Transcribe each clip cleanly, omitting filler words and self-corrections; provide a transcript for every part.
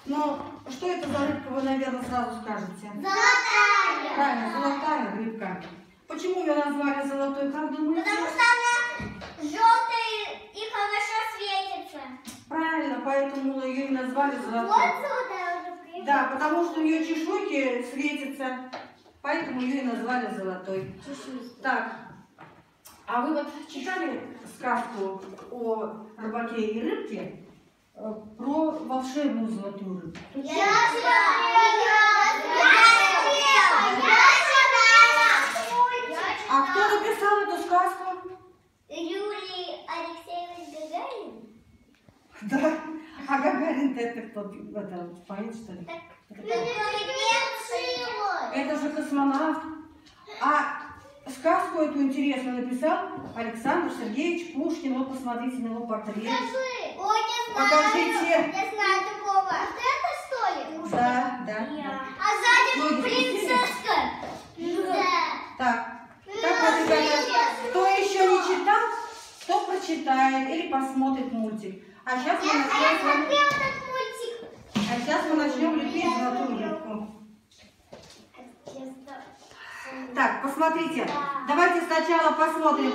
Но что это за рыбка, вы, наверное, сразу скажете? Золотая. Правильно, золотая рыбка. Почему ее назвали золотой, как думаете? Потому что она желтая и хорошо светится. Правильно, поэтому ее и назвали золотой. Вот сюда уже. Да, потому что у нее чешуйки светятся, поэтому ее и назвали золотой. Так, а вы вот читали сказку о рыбаке и рыбке про волшебную золотую рыбку? А кто написал эту сказку? Юрий Алексеевич Гагарин. Да. А Гагарин-то это кто? Это поэт, что ли? Это же космонавт. А сказку эту интересно написал Александр Сергеевич Пушкин. Вот посмотрите на его портрет. Ой, я знаю. Покажите. Я знаю такого. Вот это что ли? Да, да. А сзади принцесска. Да. Так, вот, ребята, кто еще не читал, тот прочитает или посмотрит мультик. А сейчас мы начнем с вами... А сейчас мы начнем лепить золотую рыбку. Так, посмотрите. Давайте сначала посмотрим.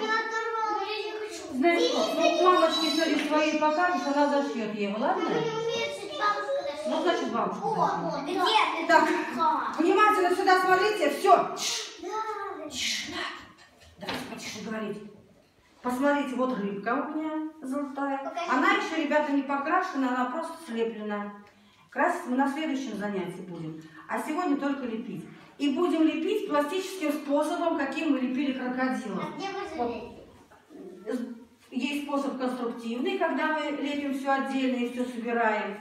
Знаете что? Ну, мамочке сегодня своей покажешь, она зашьет его, ладно? Ну, значит, бабушка. Где? Так, внимательно сюда смотрите. Все. Давайте потише говорить. Посмотрите, вот рыбка у меня золотая. Она еще, ребята, не покрашена, она просто слеплена. Красить мы на следующем занятии будем. А сегодня только лепить. И будем лепить пластическим способом, каким мы лепили крокодила. Вот. Есть способ конструктивный, когда мы лепим все отдельно и все собираем.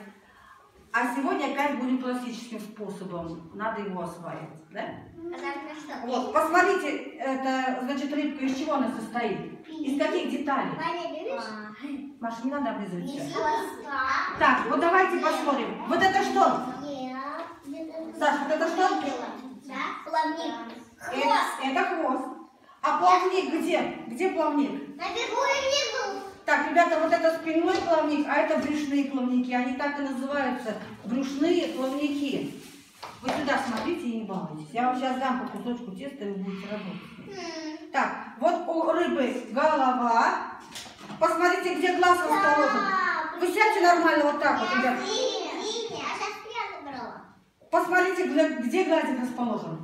А сегодня опять будем пластическим способом. Надо его осваивать. Да? Вот, посмотрите, это, значит, рыбка из чего она состоит? Из каких деталей? Маша, не надо облизывать сейчас. Так, вот давайте посмотрим. Вот это что? Саша, вот это что? Плавник. Это хвост. А плавник где? Где плавник? Наверху и внизу. Так, ребята, вот это спинной плавник, а это брюшные плавники. Они так и называются. Брюшные плавники. Вы сюда смотрите и не балуйтесь. Я вам сейчас дам по кусочку теста, и вы будете работать. Так, вот у рыбы голова. Посмотрите, где глаз расположен. Вы сядьте нормально вот так вот, ребята. Посмотрите, где глазик расположен.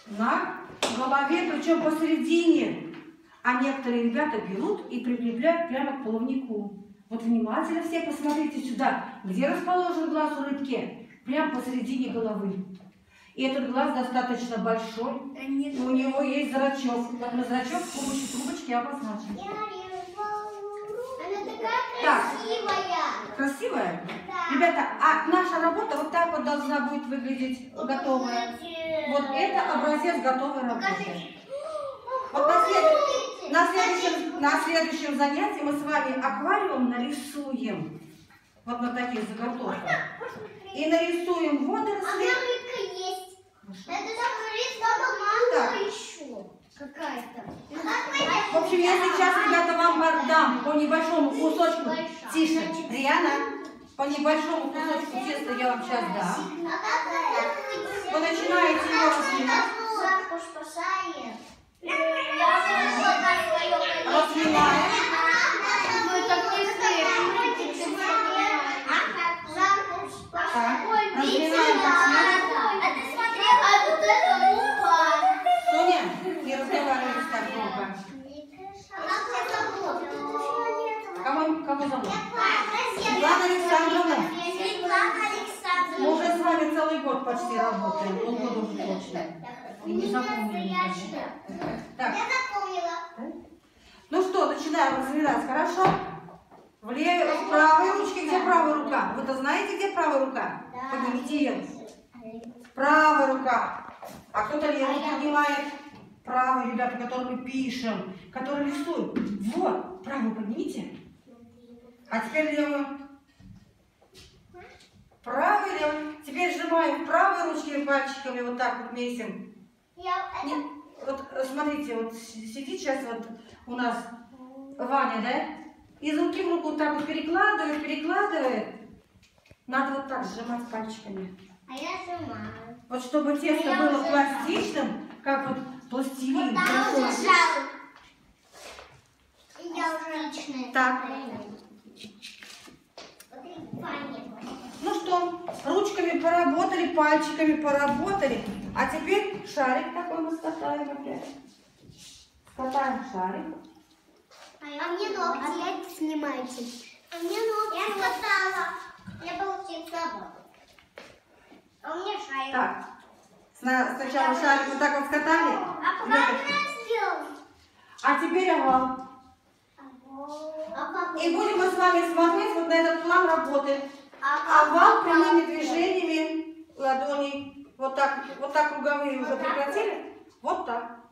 На голове, причем посередине. А некоторые ребята берут и прикрепляют прямо к плавнику. Вот внимательно все посмотрите сюда, где расположен глаз у рыбки. Прямо посередине головы. И этот глаз достаточно большой. У него есть зрачок. Вот мы зрачок с помощью трубочки обозначим. Она такая красивая. Красивая? Да. Ребята, а наша работа вот так вот должна будет выглядеть готовая. Вот это образец готовой работы. Вот на следующем занятии мы с вами аквариум нарисуем. Вот на таких заготовках. И нарисуем водоросли. Рыбка есть. Это там еще какая-то. В общем, я сейчас, ребята, вам дам по небольшому кусочку. Тише, Риана. По небольшому кусочку теста я вам сейчас дам. Вы начинаете его разминать. Разминаем. Разминаем Соня, не разговаривайте так громко. Кого зовут? Светлана Александровна. Мы уже с вами целый год почти работаем. Полгода уже точно. И не запомнили никогда. Так. Ну что, начинаем разминать, хорошо? В правой ручке, где правая рука? Вы-то знаете, где правая рука? Поднимите ее. Правая рука. А кто-то левую поднимает? Правую, ребята, которую мы пишем, которую рисуем. Вот, правую поднимите. А теперь левую. Правую, левую. Теперь сжимаем правой ручкой пальчиками, вот так вот месим. Вот смотрите, вот сидит сейчас вот у нас Ваня, да? Из руки в руку вот так вот перекладывает. Надо вот так сжимать пальчиками. А я сжимаю. Вот чтобы тесто Я было уже пластичным, как вот пластилин. Да, большой. уже сжала. Я уже личная. Так. Ну что, ручками поработали, пальчиками поработали. А теперь шарик такой мы скатаем опять. Скатаем шарик. А мне ногти. Опять снимайте. А мне ногти. Я скатала. Я получила работу. А у меня шарик. Так, сначала шарик вот так вот скатали. А пока я сделала. А теперь овал. И будем мы с вами смотреть вот на этот план работы. Овал прямыми движениями ладоней. Вот так круговые уже прекратили. Вот так.